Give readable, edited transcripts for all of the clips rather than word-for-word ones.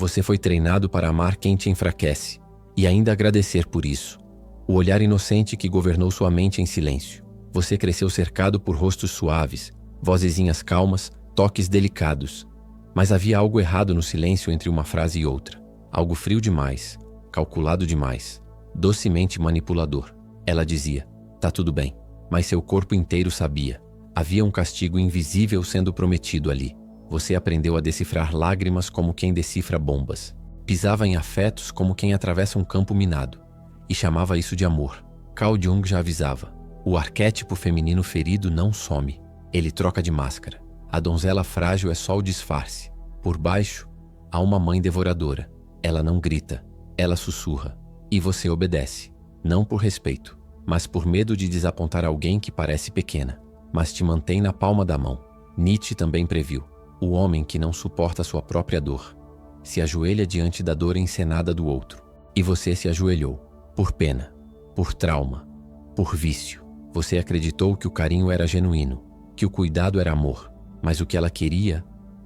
Você foi treinado para amar quem te enfraquece, e ainda agradecer por isso. O olhar inocente que governou sua mente em silêncio. Você cresceu cercado por rostos suaves, vozezinhas calmas, toques delicados. Mas havia algo errado no silêncio entre uma frase e outra. Algo frio demais, calculado demais, docemente manipulador. Ela dizia, tá tudo bem, mas seu corpo inteiro sabia. Havia um castigo invisível sendo prometido ali. Você aprendeu a decifrar lágrimas como quem decifra bombas. Pisava em afetos como quem atravessa um campo minado. E chamava isso de amor. Carl Jung já avisava. O arquétipo feminino ferido não some. Ele troca de máscara. A donzela frágil é só o disfarce. Por baixo, há uma mãe devoradora. Ela não grita. Ela sussurra. E você obedece. Não por respeito, mas por medo de desapontar alguém que parece pequena. Mas te mantém na palma da mão. Nietzsche também previu. O homem que não suporta sua própria dor se ajoelha diante da dor encenada do outro. E você se ajoelhou. Por pena, por trauma, por vício. Você acreditou que o carinho era genuíno, que o cuidado era amor. Mas o que ela queria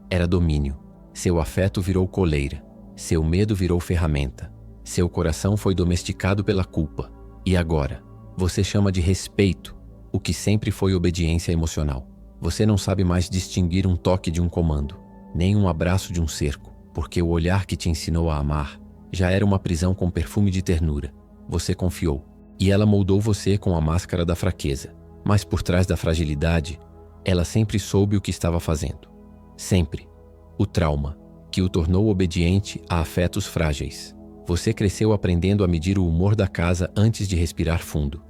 era domínio. Seu afeto virou coleira. Seu medo virou ferramenta. Seu coração foi domesticado pela culpa. E agora, você chama de respeito o que sempre foi obediência emocional. Você não sabe mais distinguir um toque de um comando, nem um abraço de um cerco, porque o olhar que te ensinou a amar já era uma prisão com perfume de ternura. Você confiou, e ela moldou você com a máscara da fraqueza. Mas por trás da fragilidade, ela sempre soube o que estava fazendo. Sempre. O trauma, que o tornou obediente a afetos frágeis. Você cresceu aprendendo a medir o humor da casa antes de respirar fundo,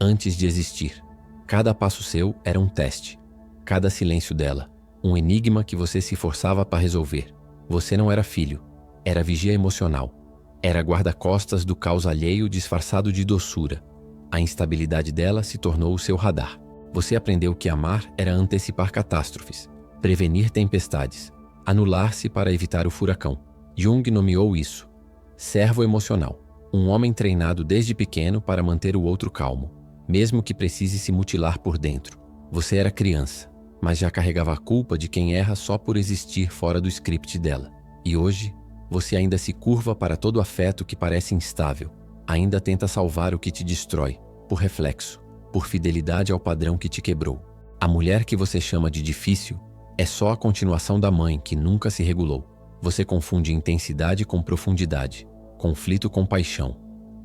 antes de existir. Cada passo seu era um teste. Cada silêncio dela, um enigma que você se forçava para resolver. Você não era filho, era vigia emocional. Era guarda-costas do caos alheio disfarçado de doçura. A instabilidade dela se tornou o seu radar. Você aprendeu que amar era antecipar catástrofes, prevenir tempestades, anular-se para evitar o furacão. Jung nomeou isso servo emocional, um homem treinado desde pequeno para manter o outro calmo, mesmo que precise se mutilar por dentro. Você era criança, mas já carregava a culpa de quem erra só por existir fora do script dela. E hoje, você ainda se curva para todo afeto que parece instável, ainda tenta salvar o que te destrói, por reflexo, por fidelidade ao padrão que te quebrou. A mulher que você chama de difícil é só a continuação da mãe que nunca se regulou. Você confunde intensidade com profundidade, conflito com paixão,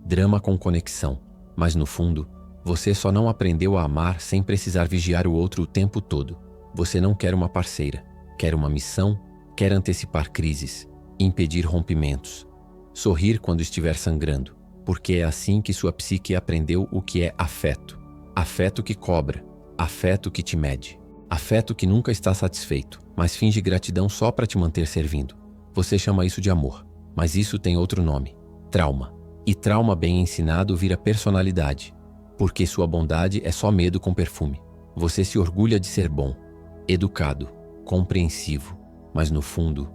drama com conexão, mas no fundo, você só não aprendeu a amar sem precisar vigiar o outro o tempo todo. Você não quer uma parceira, quer uma missão, quer antecipar crises, impedir rompimentos, sorrir quando estiver sangrando, porque é assim que sua psique aprendeu o que é afeto. Afeto que cobra, afeto que te mede, afeto que nunca está satisfeito, mas finge gratidão só para te manter servindo. Você chama isso de amor, mas isso tem outro nome, trauma. E trauma bem ensinado vira personalidade, porque sua bondade é só medo com perfume. Você se orgulha de ser bom, educado, compreensivo, mas no fundo,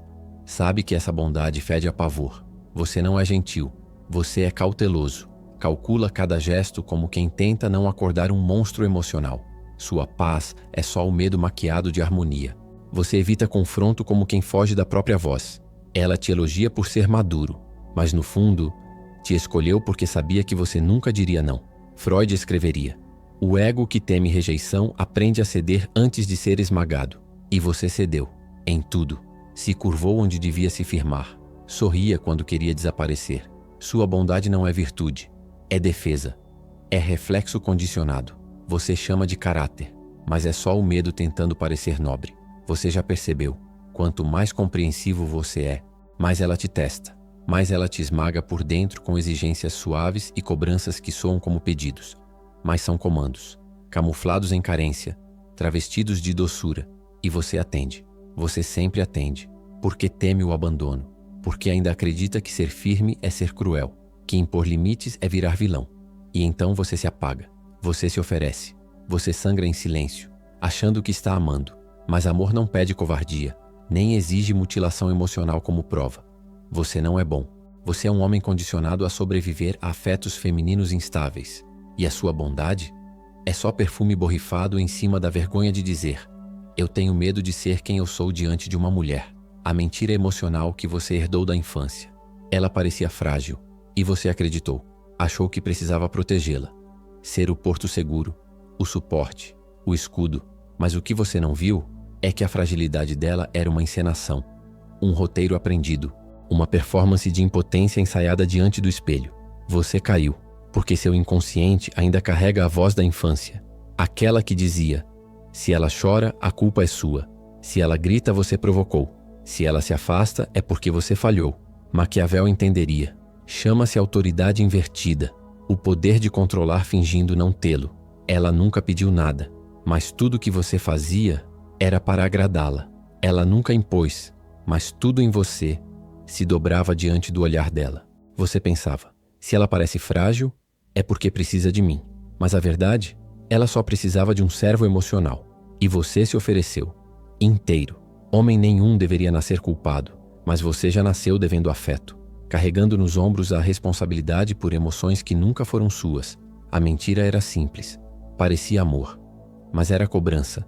sabe que essa bondade fede a pavor. Você não é gentil, você é cauteloso, calcula cada gesto como quem tenta não acordar um monstro emocional. Sua paz é só o medo maquiado de harmonia. Você evita confronto como quem foge da própria voz. Ela te elogia por ser maduro, mas no fundo, te escolheu porque sabia que você nunca diria não. Freud escreveria: o ego que teme rejeição aprende a ceder antes de ser esmagado. E você cedeu, em tudo. Se curvou onde devia se firmar. Sorria quando queria desaparecer. Sua bondade não é virtude, é defesa. É reflexo condicionado. Você chama de caráter, mas é só o medo tentando parecer nobre. Você já percebeu, quanto mais compreensivo você é, mais ela te testa, mais ela te esmaga por dentro com exigências suaves e cobranças que soam como pedidos, mas são comandos, camuflados em carência, travestidos de doçura, e você atende. Você sempre atende, porque teme o abandono, porque ainda acredita que ser firme é ser cruel, que impor limites é virar vilão. E então você se apaga, você se oferece, você sangra em silêncio, achando que está amando. Mas amor não pede covardia, nem exige mutilação emocional como prova. Você não é bom. Você é um homem condicionado a sobreviver a afetos femininos instáveis. E a sua bondade é só perfume borrifado em cima da vergonha de dizer: eu tenho medo de ser quem eu sou diante de uma mulher. a mentira emocional que você herdou da infância. Ela parecia frágil, e você acreditou. Achou que precisava protegê-la. Ser o porto seguro, o suporte, o escudo. Mas o que você não viu é que a fragilidade dela era uma encenação, um roteiro aprendido, uma performance de impotência ensaiada diante do espelho. Você caiu, porque seu inconsciente ainda carrega a voz da infância, aquela que dizia: se ela chora, a culpa é sua. Se ela grita, você provocou. Se ela se afasta, é porque você falhou. Maquiavel entenderia. Chama-se autoridade invertida, o poder de controlar fingindo não tê-lo. Ela nunca pediu nada, mas tudo que você fazia era para agradá-la. Ela nunca impôs, mas tudo em você se dobrava diante do olhar dela. Você pensava: se ela parece frágil, é porque precisa de mim. Mas a verdade, ela só precisava de um servo emocional. E você se ofereceu, inteiro. Homem nenhum deveria nascer culpado, mas você já nasceu devendo afeto, carregando nos ombros a responsabilidade por emoções que nunca foram suas. A mentira era simples. Parecia amor, mas era cobrança.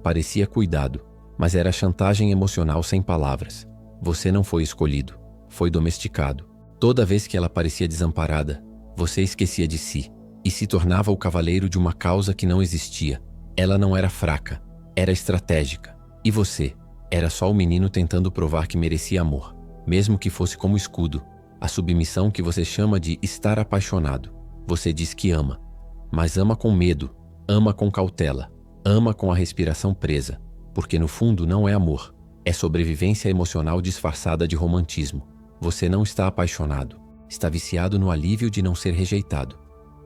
Parecia cuidado, mas era chantagem emocional sem palavras. Você não foi escolhido, foi domesticado. Toda vez que ela parecia desamparada, você esquecia de si e se tornava o cavaleiro de uma causa que não existia. Ela não era fraca, era estratégica. E você era só o menino tentando provar que merecia amor, mesmo que fosse como escudo. A submissão que você chama de estar apaixonado. Você diz que ama, mas ama com medo, ama com cautela, ama com a respiração presa, porque no fundo não é amor, é sobrevivência emocional disfarçada de romantismo. Você não está apaixonado, está viciado no alívio de não ser rejeitado,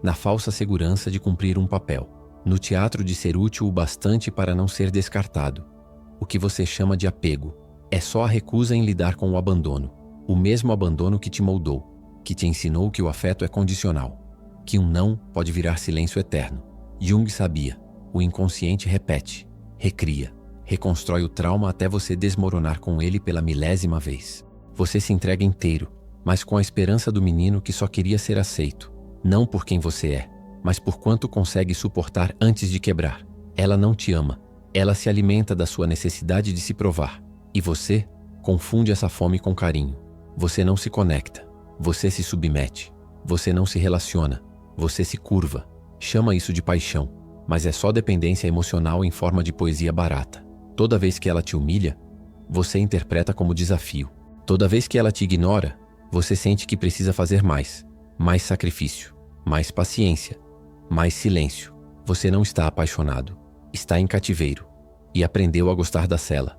na falsa segurança de cumprir um papel, no teatro de ser útil o bastante para não ser descartado. O que você chama de apego é só a recusa em lidar com o abandono, o mesmo abandono que te moldou, que te ensinou que o afeto é condicional, que um não pode virar silêncio eterno. Jung sabia, o inconsciente repete, recria, reconstrói o trauma até você desmoronar com ele pela milésima vez. Você se entrega inteiro, mas com a esperança do menino que só queria ser aceito, não por quem você é, mas por quanto consegue suportar antes de quebrar. Ela não te ama, ela se alimenta da sua necessidade de se provar, e você confunde essa fome com carinho. Você não se conecta, você se submete, você não se relaciona, você se curva. Chama isso de paixão, mas é só dependência emocional em forma de poesia barata. Toda vez que ela te humilha, você interpreta como desafio. Toda vez que ela te ignora, você sente que precisa fazer mais sacrifício, mais paciência, mais silêncio. Você não está apaixonado, está em cativeiro e aprendeu a gostar da cela,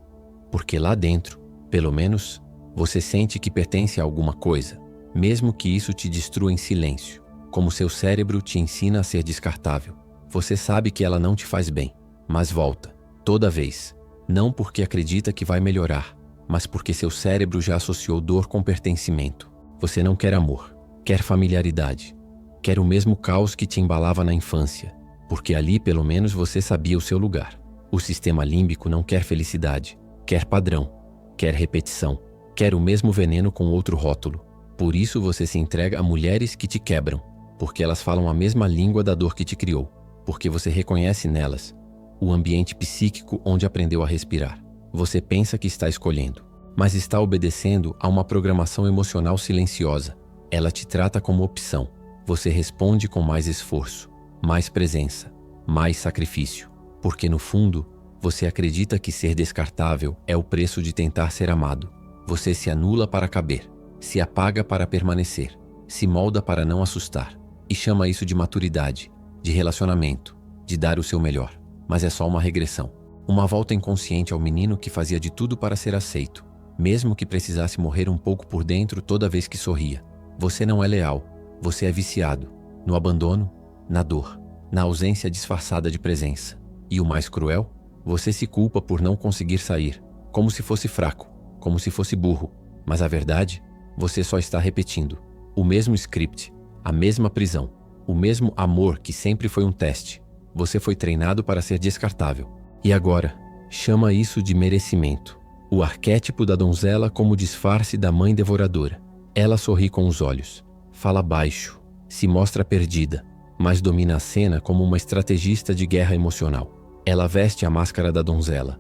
porque lá dentro, pelo menos, você sente que pertence a alguma coisa, mesmo que isso te destrua em silêncio, como seu cérebro te ensina a ser descartável. Você sabe que ela não te faz bem, mas volta, toda vez, não porque acredita que vai melhorar, mas porque seu cérebro já associou dor com pertencimento. Você não quer amor, quer familiaridade, quer o mesmo caos que te embalava na infância, porque ali pelo menos você sabia o seu lugar. O sistema límbico não quer felicidade, quer padrão, quer repetição, quer o mesmo veneno com outro rótulo. Por isso você se entrega a mulheres que te quebram, porque elas falam a mesma língua da dor que te criou, porque você reconhece nelas o ambiente psíquico onde aprendeu a respirar. Você pensa que está escolhendo, mas está obedecendo a uma programação emocional silenciosa. Ela te trata como opção. Você responde com mais esforço, mais presença, mais sacrifício, porque no fundo, você acredita que ser descartável é o preço de tentar ser amado. Você se anula para caber, se apaga para permanecer, se molda para não assustar, e chama isso de maturidade, de relacionamento, de dar o seu melhor. Mas é só uma regressão, uma volta inconsciente ao menino que fazia de tudo para ser aceito, mesmo que precisasse morrer um pouco por dentro toda vez que sorria. Você não é leal, você é viciado, no abandono, na dor, na ausência disfarçada de presença. E o mais cruel, você se culpa por não conseguir sair, como se fosse fraco, como se fosse burro, mas a verdade, você só está repetindo o mesmo script, a mesma prisão, o mesmo amor que sempre foi um teste. Você foi treinado para ser descartável. E agora, chama isso de merecimento. O arquétipo da donzela como disfarce da mãe devoradora. Ela sorri com os olhos, fala baixo, se mostra perdida, mas domina a cena como uma estrategista de guerra emocional. Ela veste a máscara da donzela,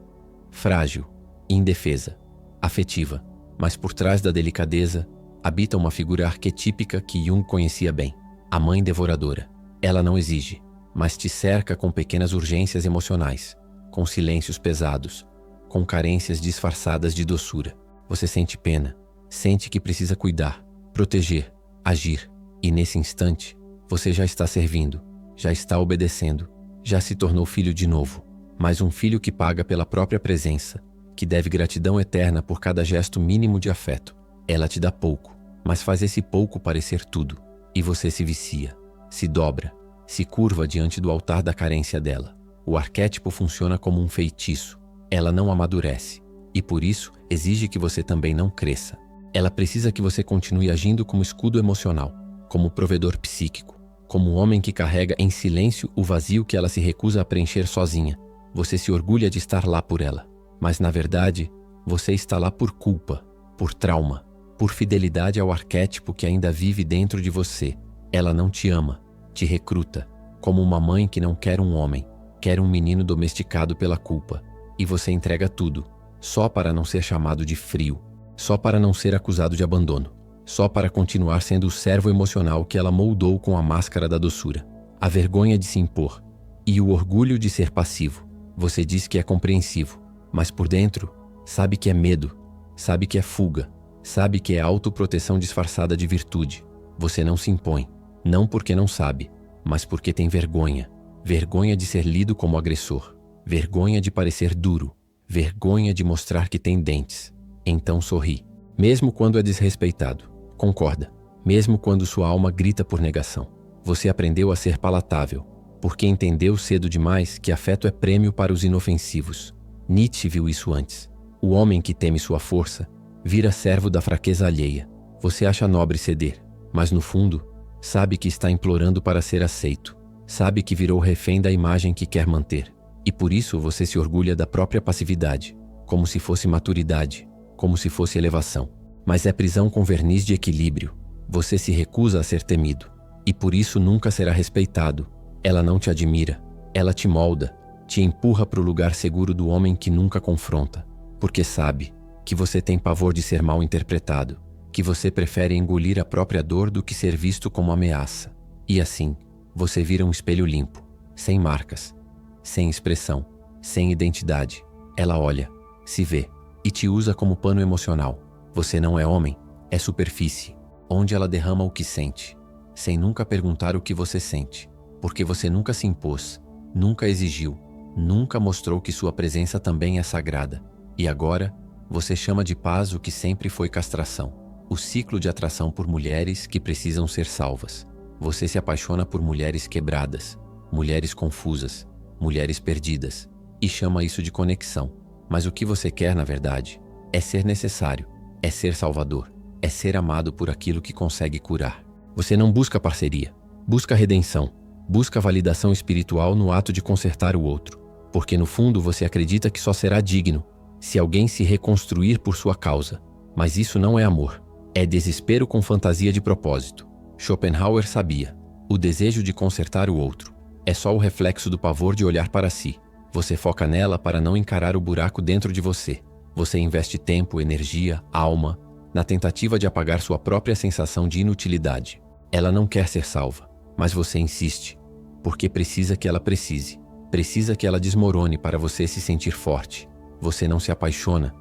frágil, indefesa, afetiva. Mas por trás da delicadeza, habita uma figura arquetípica que Jung conhecia bem. A mãe devoradora. Ela não exige, mas te cerca com pequenas urgências emocionais, com silêncios pesados, com carências disfarçadas de doçura. Você sente pena, sente que precisa cuidar, proteger, agir. E nesse instante, você já está servindo, já está obedecendo, já se tornou filho de novo. Mas um filho que paga pela própria presença, que deve gratidão eterna por cada gesto mínimo de afeto. Ela te dá pouco, mas faz esse pouco parecer tudo. E você se vicia, se dobra, se curva diante do altar da carência dela. O arquétipo funciona como um feitiço. Ela não amadurece, e por isso exige que você também não cresça. Ela precisa que você continue agindo como escudo emocional, como provedor psíquico, como um homem que carrega em silêncio o vazio que ela se recusa a preencher sozinha. Você se orgulha de estar lá por ela, mas na verdade, você está lá por culpa, por trauma, por fidelidade ao arquétipo que ainda vive dentro de você. Ela não te ama, te recruta, como uma mãe que não quer um homem, quer um menino domesticado pela culpa. E você entrega tudo, só para não ser chamado de frio, só para não ser acusado de abandono, só para continuar sendo o servo emocional que ela moldou com a máscara da doçura. A vergonha de se impor e o orgulho de ser passivo. Você diz que é compreensivo, mas por dentro, sabe que é medo, sabe que é fuga, sabe que é autoproteção disfarçada de virtude. Você não se impõe, não porque não sabe, mas porque tem vergonha. Vergonha de ser lido como agressor, vergonha de parecer duro, vergonha de mostrar que tem dentes. Então sorri, mesmo quando é desrespeitado. Concorda, mesmo quando sua alma grita por negação. Você aprendeu a ser palatável, porque entendeu cedo demais que afeto é prêmio para os inofensivos. Nietzsche viu isso antes. O homem que teme sua força vira servo da fraqueza alheia. Você acha nobre ceder, mas no fundo, sabe que está implorando para ser aceito. Sabe que virou refém da imagem que quer manter. E por isso você se orgulha da própria passividade, como se fosse maturidade, como se fosse elevação. Mas é prisão com verniz de equilíbrio. Você se recusa a ser temido, e por isso nunca será respeitado. Ela não te admira, ela te molda, te empurra para o lugar seguro do homem que nunca confronta, porque sabe que você tem pavor de ser mal interpretado, que você prefere engolir a própria dor do que ser visto como ameaça. E assim, você vira um espelho limpo, sem marcas, sem expressão, sem identidade. Ela olha, se vê, e te usa como pano emocional. Você não é homem, é superfície, onde ela derrama o que sente, sem nunca perguntar o que você sente, porque você nunca se impôs, nunca exigiu, nunca mostrou que sua presença também é sagrada. E agora, você chama de paz o que sempre foi castração, o ciclo de atração por mulheres que precisam ser salvas. Você se apaixona por mulheres quebradas, mulheres confusas, mulheres perdidas, e chama isso de conexão. Mas o que você quer, na verdade, é ser necessário, é ser salvador, é ser amado por aquilo que consegue curar. Você não busca parceria, busca redenção, busca validação espiritual no ato de consertar o outro, porque no fundo você acredita que só será digno se alguém se reconstruir por sua causa. Mas isso não é amor, é desespero com fantasia de propósito. Schopenhauer sabia, o desejo de consertar o outro é só o reflexo do pavor de olhar para si. Você foca nela para não encarar o buraco dentro de você. Você investe tempo, energia, alma, na tentativa de apagar sua própria sensação de inutilidade. Ela não quer ser salva, mas você insiste, porque precisa que ela precise. Precisa que ela desmorone para você se sentir forte. Você não se apaixona,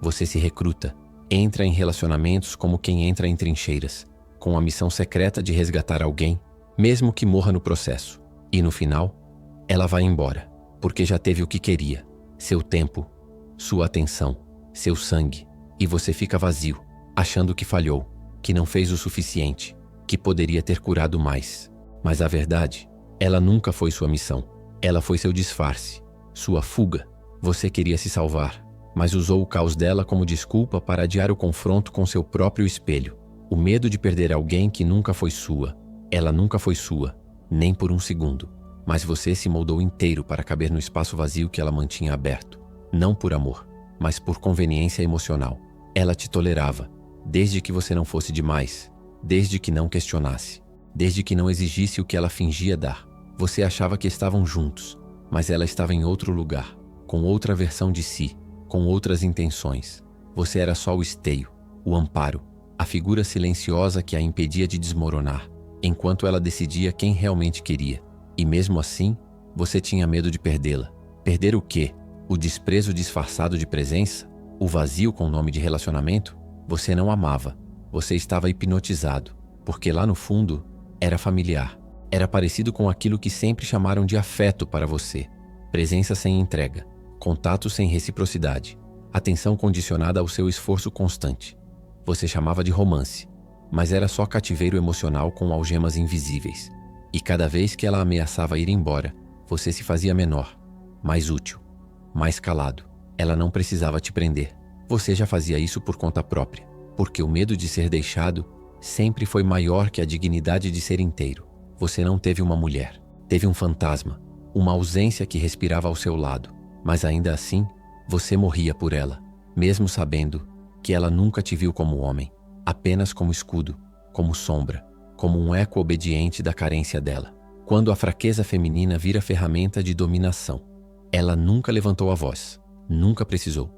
você se recruta. Entra em relacionamentos como quem entra em trincheiras, com a missão secreta de resgatar alguém, mesmo que morra no processo. E no final, ela vai embora, porque já teve o que queria, seu tempo, sua atenção, seu sangue, e você fica vazio, achando que falhou, que não fez o suficiente, que poderia ter curado mais. Mas a verdade, ela nunca foi sua missão. Ela foi seu disfarce, sua fuga. Você queria se salvar, mas usou o caos dela como desculpa para adiar o confronto com seu próprio espelho. O medo de perder alguém que nunca foi sua. Ela nunca foi sua, nem por um segundo. Mas você se moldou inteiro para caber no espaço vazio que ela mantinha aberto. Não por amor, mas por conveniência emocional. Ela te tolerava, desde que você não fosse demais, desde que não questionasse, desde que não exigisse o que ela fingia dar. Você achava que estavam juntos, mas ela estava em outro lugar, com outra versão de si, com outras intenções. Você era só o esteio, o amparo, a figura silenciosa que a impedia de desmoronar, enquanto ela decidia quem realmente queria. E mesmo assim, você tinha medo de perdê-la. Perder o quê? O desprezo disfarçado de presença? O vazio com nome de relacionamento? Você não amava. Você estava hipnotizado, porque lá no fundo, era familiar. Era parecido com aquilo que sempre chamaram de afeto para você. Presença sem entrega, contato sem reciprocidade, atenção condicionada ao seu esforço constante. Você chamava de romance, mas era só cativeiro emocional com algemas invisíveis. E cada vez que ela ameaçava ir embora, você se fazia menor, mais útil, mais calado. Ela não precisava te prender. Você já fazia isso por conta própria, porque o medo de ser deixado sempre foi maior que a dignidade de ser inteiro. Você não teve uma mulher, teve um fantasma, uma ausência que respirava ao seu lado, mas ainda assim, você morria por ela, mesmo sabendo que ela nunca te viu como homem, apenas como escudo, como sombra, como um eco obediente da carência dela. Quando a fraqueza feminina vira ferramenta de dominação, ela nunca levantou a voz, nunca precisou.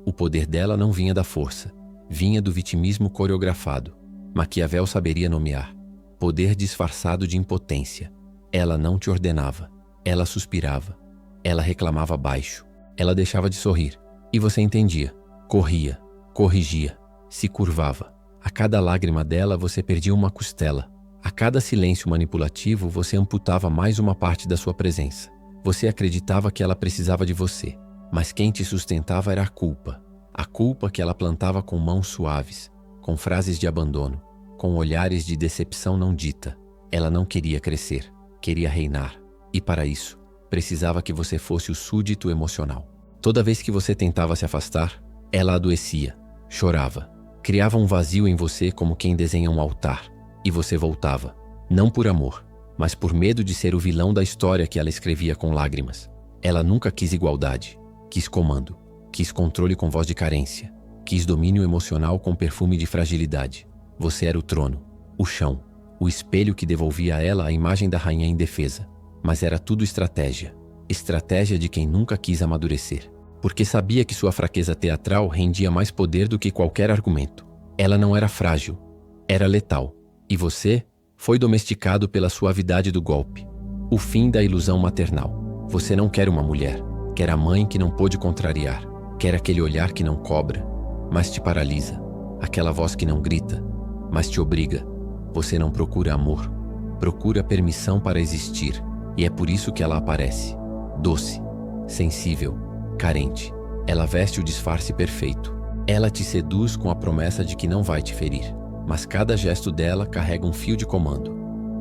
O poder dela não vinha da força, vinha do vitimismo coreografado. Maquiavel saberia nomear. Poder disfarçado de impotência. Ela não te ordenava, ela suspirava, ela reclamava baixo, ela deixava de sorrir. E você entendia, corria, corrigia, se curvava. A cada lágrima dela você perdia uma costela. A cada silêncio manipulativo você amputava mais uma parte da sua presença. Você acreditava que ela precisava de você, mas quem te sustentava era a culpa que ela plantava com mãos suaves, com frases de abandono, com olhares de decepção não dita. Ela não queria crescer, queria reinar, e para isso, precisava que você fosse o súdito emocional. Toda vez que você tentava se afastar, ela adoecia, chorava, criava um vazio em você como quem desenha um altar, e você voltava, não por amor, mas por medo de ser o vilão da história que ela escrevia com lágrimas. Ela nunca quis igualdade, quis comando, quis controle com voz de carência, quis domínio emocional com perfume de fragilidade. Você era o trono, o chão, o espelho que devolvia a ela a imagem da rainha indefesa. Mas era tudo estratégia. Estratégia de quem nunca quis amadurecer. Porque sabia que sua fraqueza teatral rendia mais poder do que qualquer argumento. Ela não era frágil, era letal. E você foi domesticado pela suavidade do golpe. O fim da ilusão maternal. Você não quer uma mulher, quer a mãe que não pôde contrariar. Quer aquele olhar que não cobra, mas te paralisa. Aquela voz que não grita, mas te obriga. Você não procura amor, procura permissão para existir. E é por isso que ela aparece. Doce, sensível, carente. Ela veste o disfarce perfeito. Ela te seduz com a promessa de que não vai te ferir. Mas cada gesto dela carrega um fio de comando.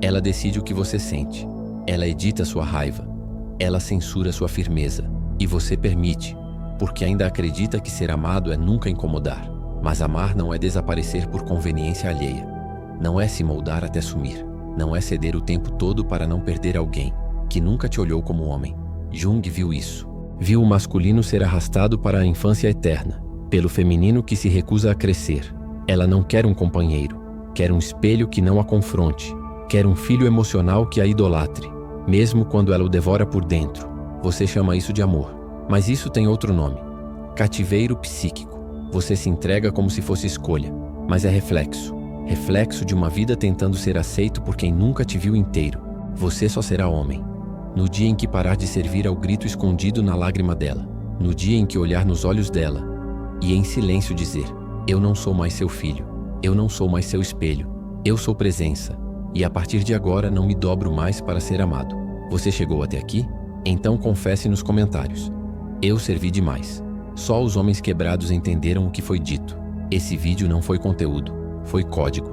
Ela decide o que você sente. Ela edita sua raiva. Ela censura sua firmeza. E você permite, porque ainda acredita que ser amado é nunca incomodar. Mas amar não é desaparecer por conveniência alheia. Não é se moldar até sumir. Não é ceder o tempo todo para não perder alguém que nunca te olhou como homem. Jung viu isso. Viu o masculino ser arrastado para a infância eterna, pelo feminino que se recusa a crescer. Ela não quer um companheiro, quer um espelho que não a confronte, quer um filho emocional que a idolatre, mesmo quando ela o devora por dentro. Você chama isso de amor, mas isso tem outro nome: cativeiro psíquico. Você se entrega como se fosse escolha, mas é reflexo. Reflexo de uma vida tentando ser aceito por quem nunca te viu inteiro. Você só será homem no dia em que parar de servir ao grito escondido na lágrima dela, no dia em que olhar nos olhos dela e em silêncio dizer: eu não sou mais seu filho, eu não sou mais seu espelho, eu sou presença, e a partir de agora não me dobro mais para ser amado. Você chegou até aqui? Então confesse nos comentários. Eu servi demais. Só os homens quebrados entenderam o que foi dito. Esse vídeo não foi conteúdo, foi código.